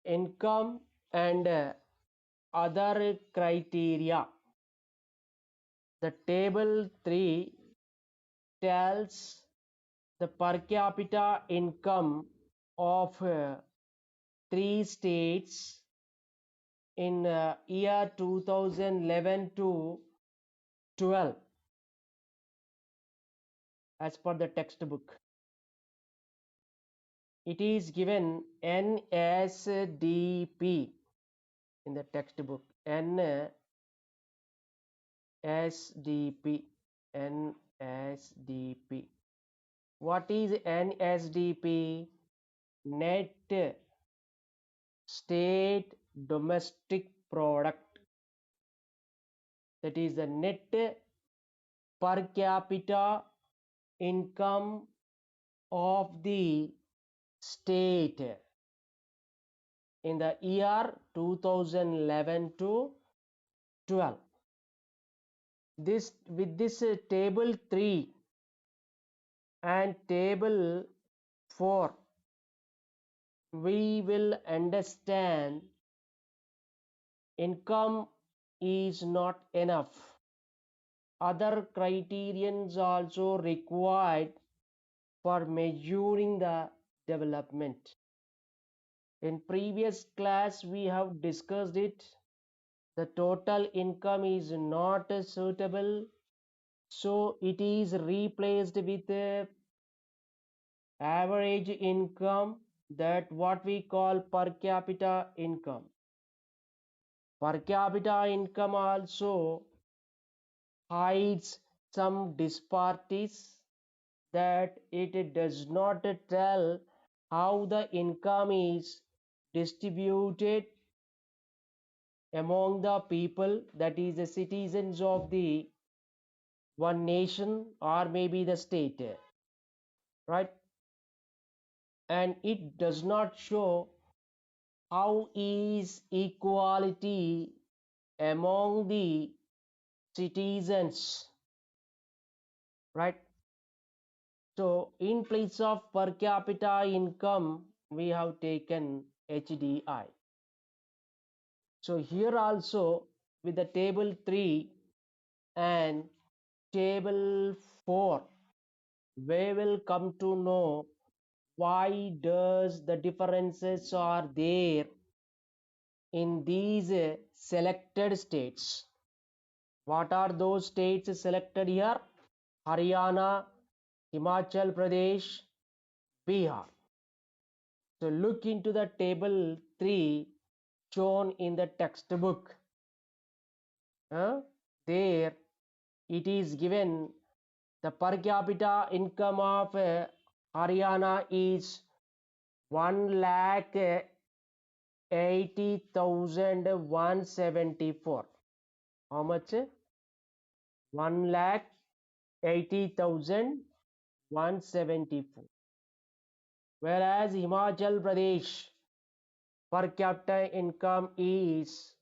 income and other criteria. The table 3 tells the per capita income of three states in year 2011 to 12 as per the textbook. It is given NSDP in the textbook. NSDP. NSDP. What is NSDP? Net state domestic product. That is the net per capita income of the state in the year 2011 to 12. This with this table 3 and table 4 we will understand income is not enough. Other criterions also required for measuring the development. In previous class we have discussed it. The total income is not suitable, so it is replaced with average income, that what we call per capita income. Per capita income also hides some disparities, that it does not tell how the income is distributed among the people, that is the citizens of the one nation or maybe the state, right? And it does not show how is equality among the citizens, right? So in place of per capita income we have taken HDI. So here also with the table 3 and table 4 we will come to know why does the differences are there in these selected states. What are those states selected here? Haryana, Himachal Pradesh, Bihar. So look into the table 3 shown in the textbook. There it is given the per capita income of Haryana is 1,80,174. How much? 1,80,174. Whereas Himachal Pradesh per capita income is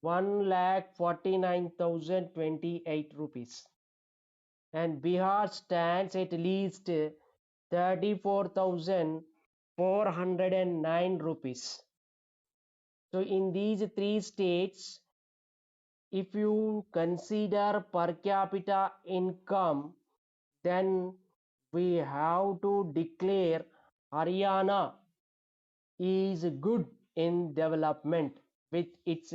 1,49,028 rupees, and Bihar stands at least 34,409 rupees. So in these three states, if you consider per capita income, then we have to declare Haryana is good in development with its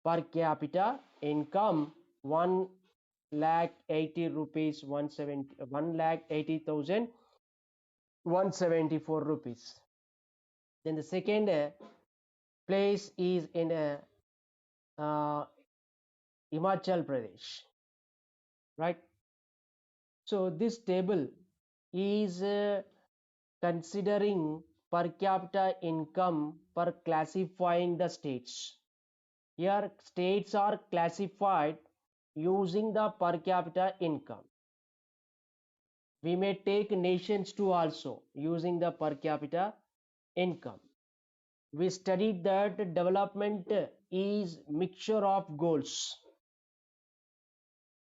per capita income 1,80,000 rupees, 1,80,174 rupees. Then the second place is in Himachal Pradesh, right? So this table is considering per capita income per classifying the states. Here states are classified using the per capita income. We may take nations too also using the per capita income. We studied that development is mixture of goals.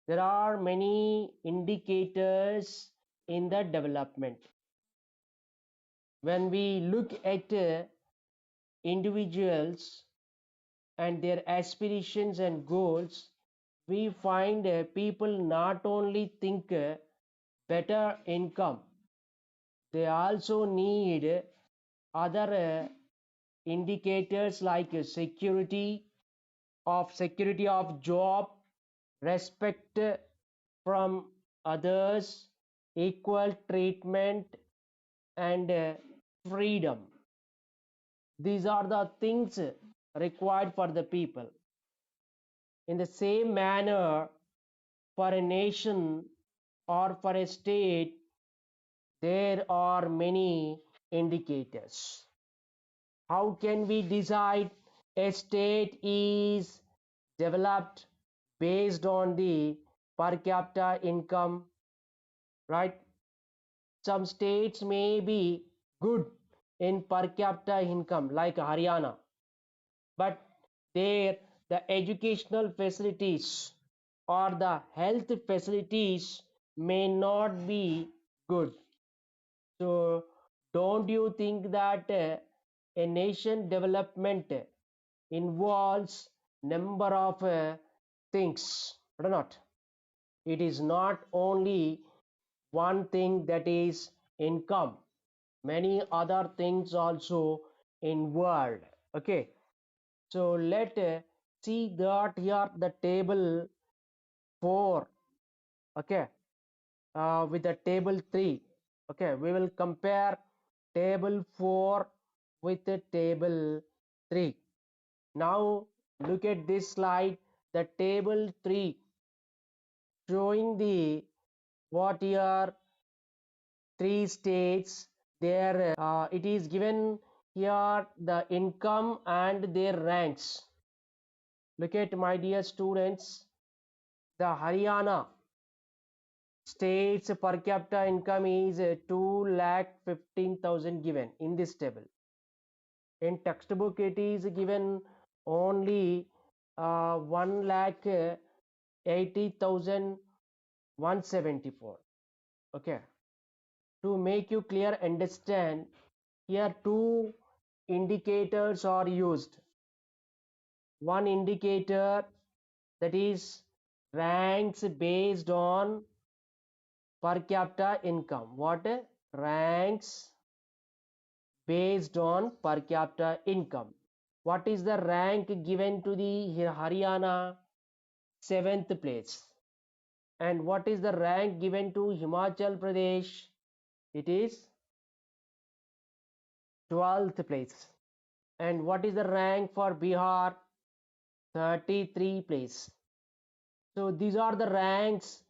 There are many indicators in the development. When we look at individuals and their aspirations and goals, we find people not only think better income, they also need other indicators like security of job, respect from others, equal treatment, and freedom. These are the things required for the people. In the same manner, for a nation or for a state, there are many indicators. How can we decide a state is developed based on the per capita income, right? Some states may be good in per capita income like Haryana, but there the educational facilities or the health facilities may not be good. So don't you think that a nation development involves number of things or not? It is not only one thing, that is income. Many other things also involved. Okay, so let see that here the table 4, okay, with the table 3. Okay, we will compare table 4 with the table 3. Now look at this slide, the table 3 showing the what here 3 states there. It is given here the income and their ranks. Look at, my dear students, the Haryana state's per capita income is 2,15,000 given in this table. In textbook it is given only 1,80,174. Okay, to make you clear understand, here two indicators are used. One indicator, that is ranks based on per capita income. What? Ranks based on per capita income. What is the rank given to the Haryana? 7th place. And what is the rank given to Himachal Pradesh? It is 12th place. And what is the rank for Bihar? 33 place. So these are the ranks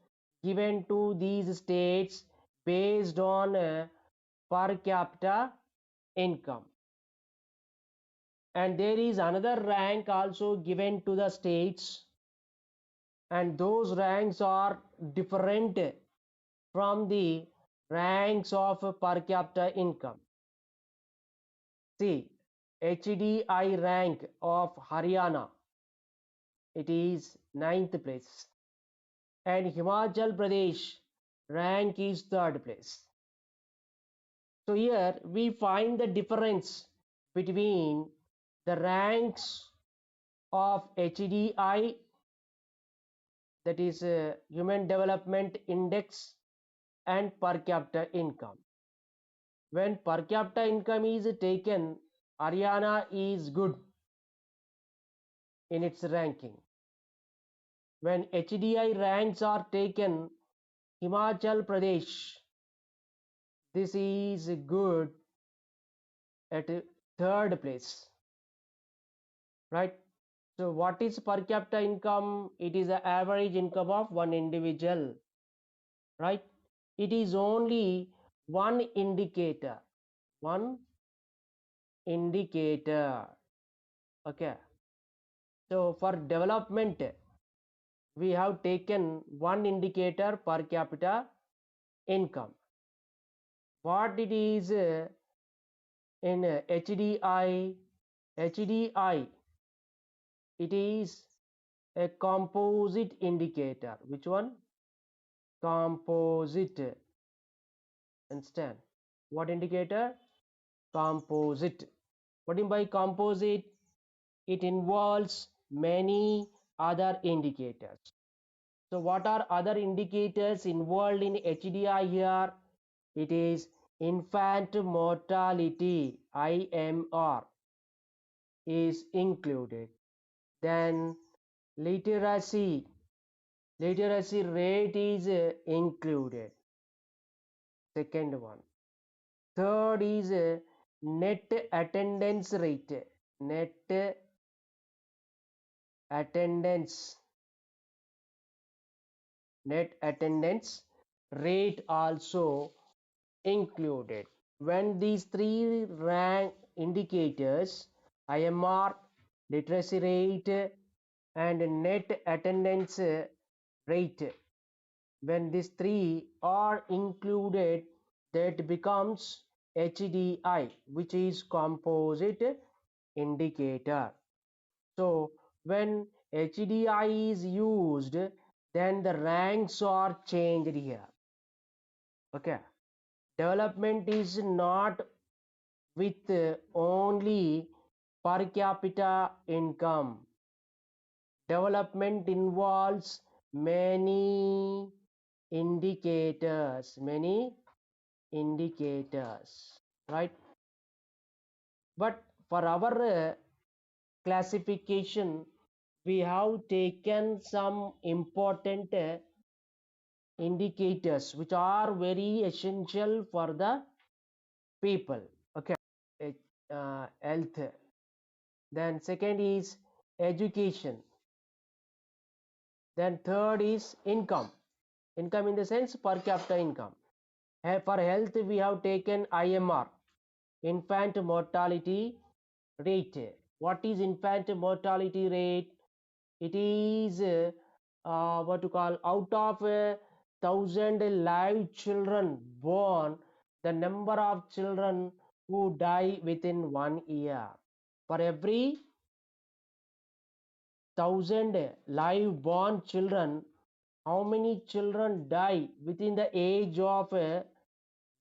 given to these states based on per capita income. And there is another rank also given to the states, and those ranks are different from the ranks of per capita income. See, HDI rank of Haryana, it is 9th place, and Himachal Pradesh rank is 3rd place. So here we find the difference between the ranks of HDI, that is Human Development Index, and per capita income. When per capita income is taken, Haryana is good in its ranking. When HDI ranks are taken, Himachal Pradesh, this is good at 3rd place, right? So what is per capita income? It is the average income of one individual, right? It is only one indicator, okay. So for development, we have taken one indicator, per capita income. What it is in HDI? HDI, it is a composite indicator. Which one? Composite. Understand? What indicator? Composite. What do you mean by composite? It involves many other indicators. So what are other indicators involved in HDI here? It is infant mortality, IMR, is included. Then literacy rate is included. Second one. Third is net attendance rate. Net attendance rate also included. When these three rank indicators, IMR, literacy rate, and net attendance rate, when these three are included, that becomes HDI, which is composite indicator. So when HDI is used, then the ranks are changed here. Okay, development is not with only per capita income. Development involves many indicators, right? But for our classification, we have taken some important indicators which are very essential for the people. Okay, health. Then second is education. Then third is income. Income in the sense per capita income. For health, we have taken IMR, infant mortality rate. What is infant mortality rate? It is what to call, out of 1,000 live children born, the number of children who die within 1 year. For every 1,000 live born children, how many children die within the age of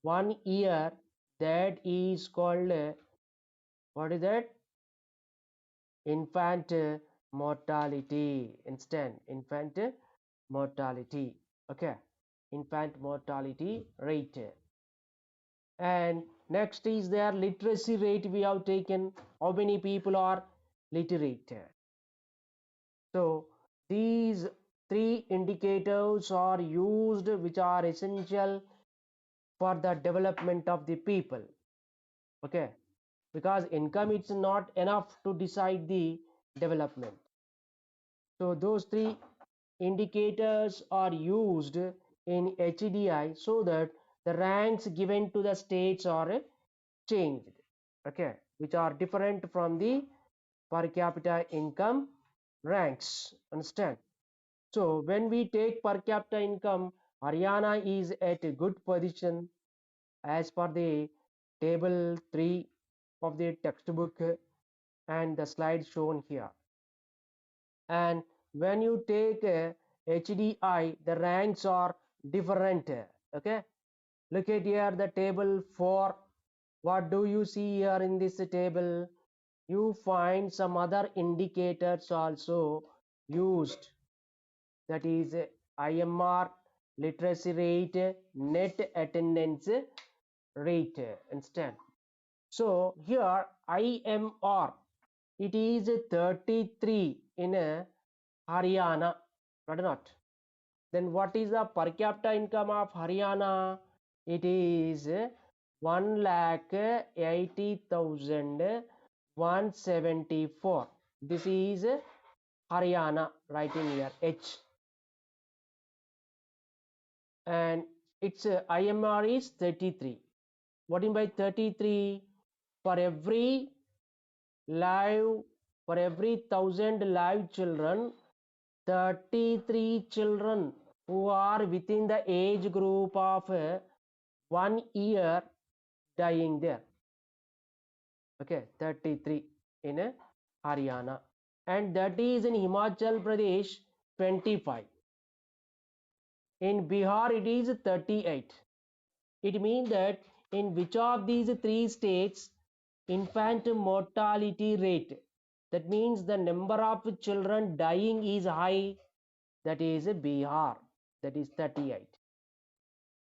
1 year? That is called what is that? Infant mortality. Infant mortality. Okay, infant mortality rate. And next is their literacy rate. We have taken how many people are literate. So these three indicators are used, which are essential for the development of the people. Okay, because income is not enough to decide the development. So those three indicators are used in HDI so that the ranks given to the states are changed, okay, which are different from the per capita income ranks. Understand? So when we take per capita income, Haryana is at a good position as per the table 3 of the textbook and the slide shown here. And when you take HDI, the ranks are different. Okay, look at here the table 4. What do you see here in this table? You find some other indicators also used, that is IMR, literacy rate, net attendance rate. Understand? So here IMR, it is 33 in Haryana, or not? Then what is the per capita income of Haryana? It is 1,80,174. This is Haryana, writing here H. And its IMR is 33. What do you mean by 33? For every 1,000 live children, 33 children who are within the age group of 1 year dying there. Okay, 33 in Haryana, and that is in Himachal Pradesh 25. In Bihar it is 38. It means that in which of these three states infant mortality rate, that means the number of children dying is high, that is Bihar, that is 38.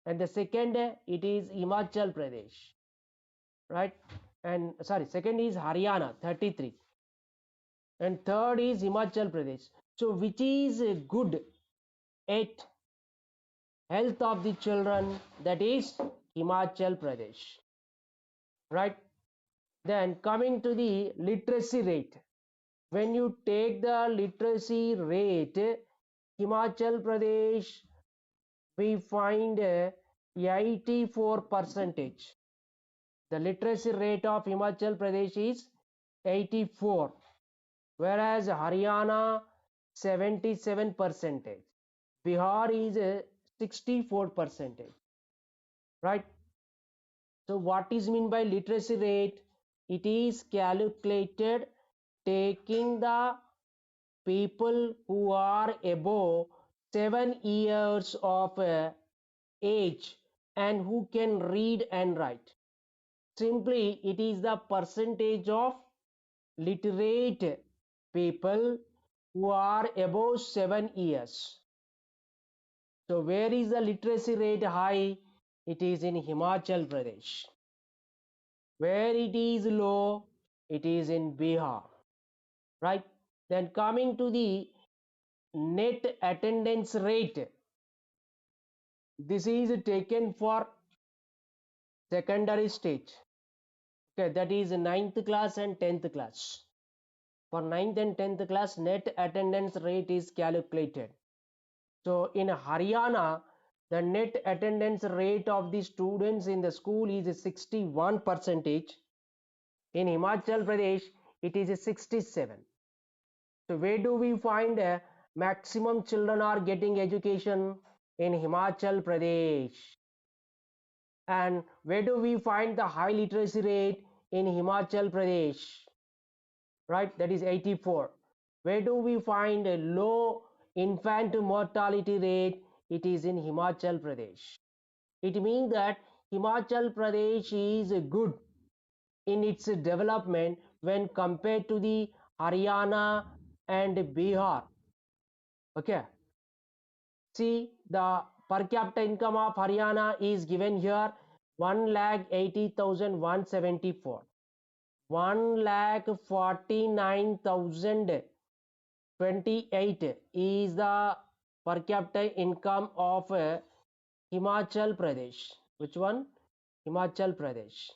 And the second it is Himachal Pradesh, right? And sorry, second is Haryana, 33, and third is Himachal Pradesh. So which is good at health of the children? That is Himachal Pradesh, right? Then coming to the literacy rate, when you take the literacy rate, Himachal Pradesh, we find 84 percentage. The literacy rate of Himachal Pradesh is 84, whereas Haryana 77 percentage, Bihar is 64 percentage, right? So what is mean by literacy rate? It is calculated taking the people who are above 7 years of age and who can read and write. Simply, it is the percentage of literate people who are above 7 years. So where is the literacy rate high? It is in Himachal Pradesh. Where it is low, it is in Bihar, right? Then coming to the net attendance rate, this is taken for secondary stage. Okay, that is 9th class and 10th class. For 9th and 10th class, net attendance rate is calculated. So in Haryana, the net attendance rate of the students in the school is 61 percentage. In Himachal Pradesh, it is 67. So where do we find maximum children are getting education? In Himachal Pradesh. And where do we find the high literacy rate? In Himachal Pradesh, right? That is 84. Where do we find a low infant mortality rate? It is in Himachal Pradesh. It means that Himachal Pradesh is good in its development when compared to the Haryana and Bihar. Okay, see the per capita income of Haryana is given here, 1,80,174. 1,49,028 is the per capita income of Himachal Pradesh. Which one? Himachal Pradesh.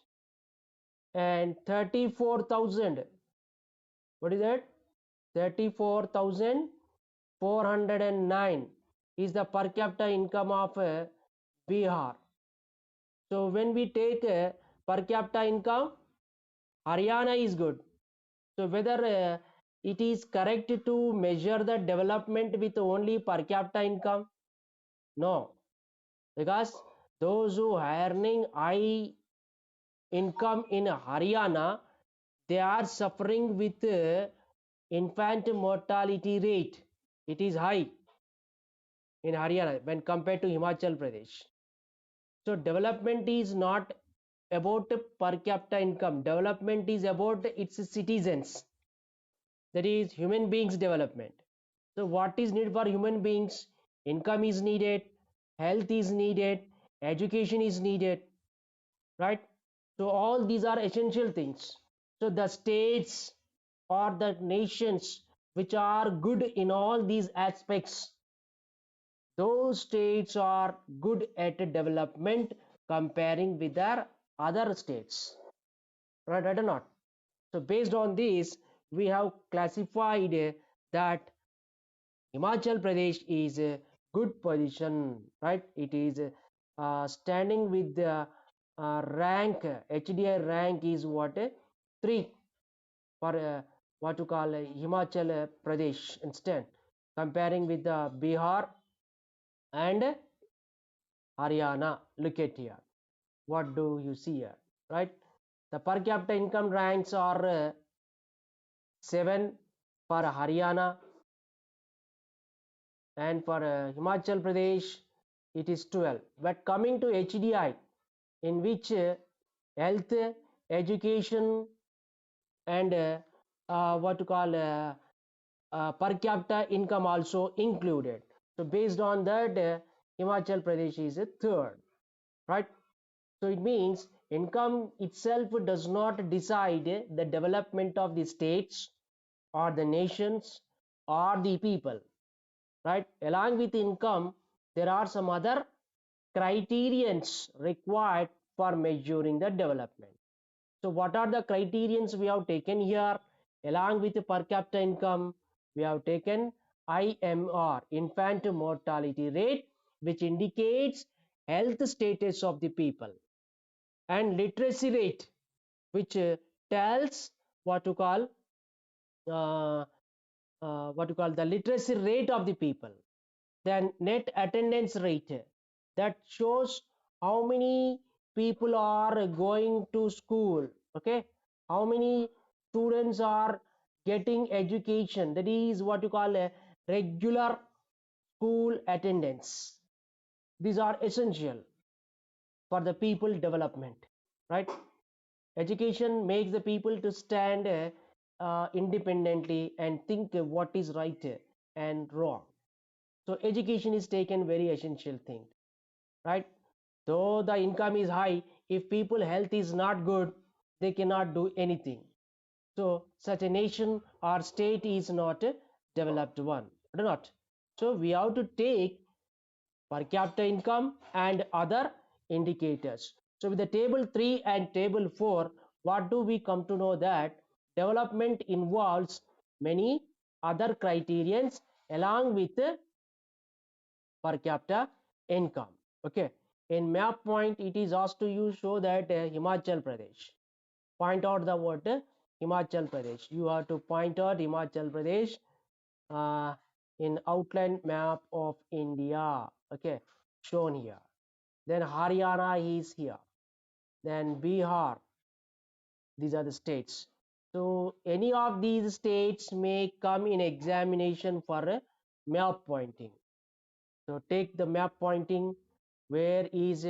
And 34,000. What is that? 34,409 is the per capita income of Bihar. So when we take per capita income, Haryana is good. So whether it is correct to measure the development with only per capita income? No, because those who are earning high income in Haryana, they are suffering with infant mortality rate. It is high in Haryana when compared to Himachal Pradesh. So development is not about per capita income. Development is about its citizens. That is human beings development. So what is needed for human beings? Income is needed, health is needed, education is needed, right? So all these are essential things. So the states or the nations which are good in all these aspects, those states are good at development comparing with their other states, right or not? So based on this, we have classified that Himachal Pradesh is a good position, right? It is standing with the rank, HDI rank is what? 3 for what to call Himachal Pradesh instead, comparing with the Bihar and Haryana. Look at here. What do you see here, right? The per capita income ranks are 7 for Haryana, and for Himachal Pradesh it is 12. But coming to HDI, in which health, education and what to call per capita income also included. So based on that, Himachal Pradesh is a third, right? So it means income itself does not decide the development of the states or the nations or the people, right? Along with income, there are some other criterions required for measuring the development. So what are the criterions we have taken here? Along with the per capita income, we have taken IMR, infant mortality rate, which indicates health status of the people, and literacy rate, which tells what to call uh, the literacy rate of the people. Then net attendance rate, that shows how many people are going to school, okay, how many students are getting education, that is what you call a regular school attendance. These are essential for the people development, right? Education makes the people to stand independently and think what is right and wrong. So education is taken very essential thing, right? Though the income is high, if people health is not good, they cannot do anything. So such a nation or state is not a developed one, or not. So we have to take per capita income and other indicators. So with the table 3 and table 4, what do we come to know? That development involves many other criterions along with per capita income. Okay, in map point it is asked to you show that Himachal Pradesh, point out the word Himachal Pradesh. You have to point out Himachal Pradesh uh, in outline map of India, okay, shown here. Then Haryana is here, then Bihar. These are the states. So any of these states may come in examination for a map pointing. So take the map pointing, where is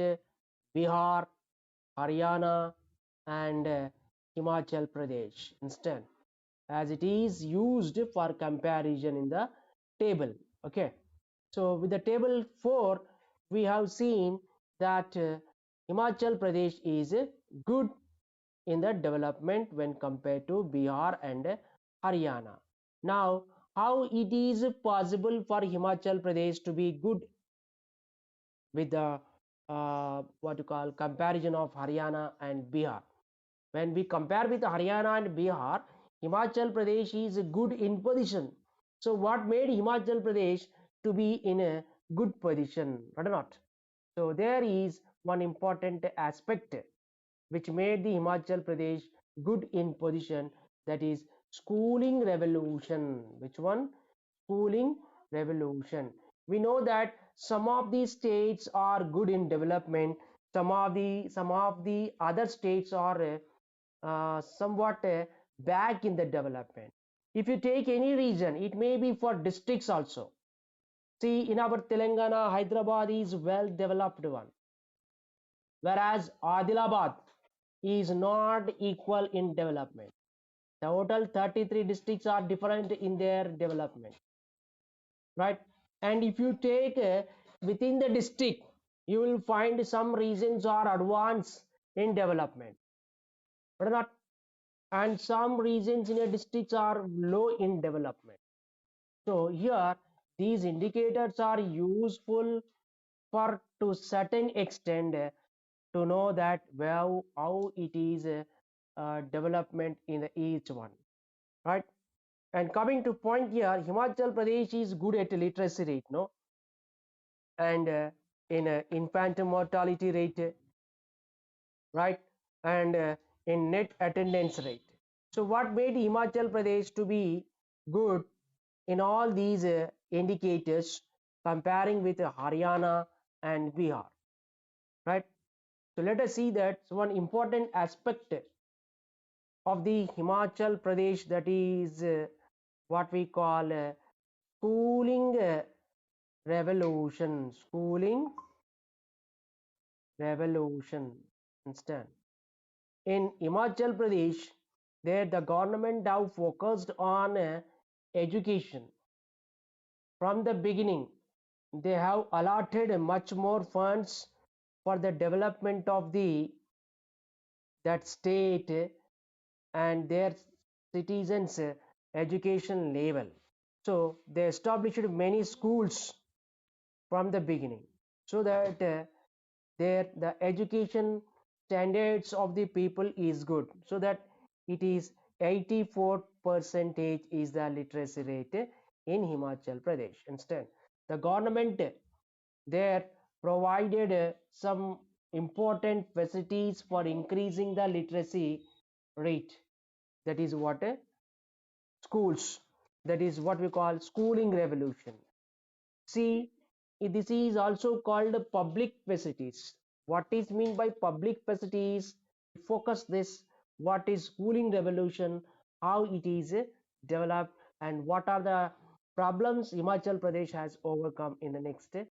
Bihar, Haryana and Himachal Pradesh instead, as it is used for comparison in the table. Okay, so with the table 4 we have seen that Himachal Pradesh is good in the development when compared to Bihar and Haryana. Now, how it is possible for Himachal Pradesh to be good with the what you call comparison of Haryana and Bihar? When we compare with Haryana and Bihar, Himachal Pradesh is good in position. So what made Himachal Pradesh to be in a good position or not? So there is one important aspect which made the Himachal Pradesh good in position, that is schooling revolution. Which one? Schooling revolution. We know that some of these states are good in development, some of the other states are somewhat back in the development. If you take any region, it may be for districts also. See, in our Telangana, Hyderabad is well developed one, whereas Adilabad is not equal in development. Total 33 districts are different in their development, right? And if you take within the district, you will find some regions are advanced in development, but not, and some regions in a districts are low in development. So here these indicators are useful for to certain extent to know that how it is development in the each one, right? And coming to point here, Himachal Pradesh is good at literacy rate, no, and in infant mortality rate, right, and in net attendance rate. So what made Himachal Pradesh to be good in all these indicators comparing with Haryana and Bihar, right? So let us see that one important aspect of the Himachal Pradesh, that is what we call schooling revolution. Schooling revolution instead. In Himachal Pradesh, there the government have focused on education from the beginning. They have allotted much more funds for the development of the that state and their citizens education level. So they established many schools from the beginning so that the education standards of the people is good, so that it is 84 percentage is the literacy rate in Himachal Pradesh. Instead, the government there provided some important facilities for increasing the literacy rate. That is what schools, that is what we call schooling revolution. See, this is also called public facilities. What is mean by public facilities? Focus this. What is schooling revolution? How it is developed, and what are the problems Himachal Pradesh has overcome in the next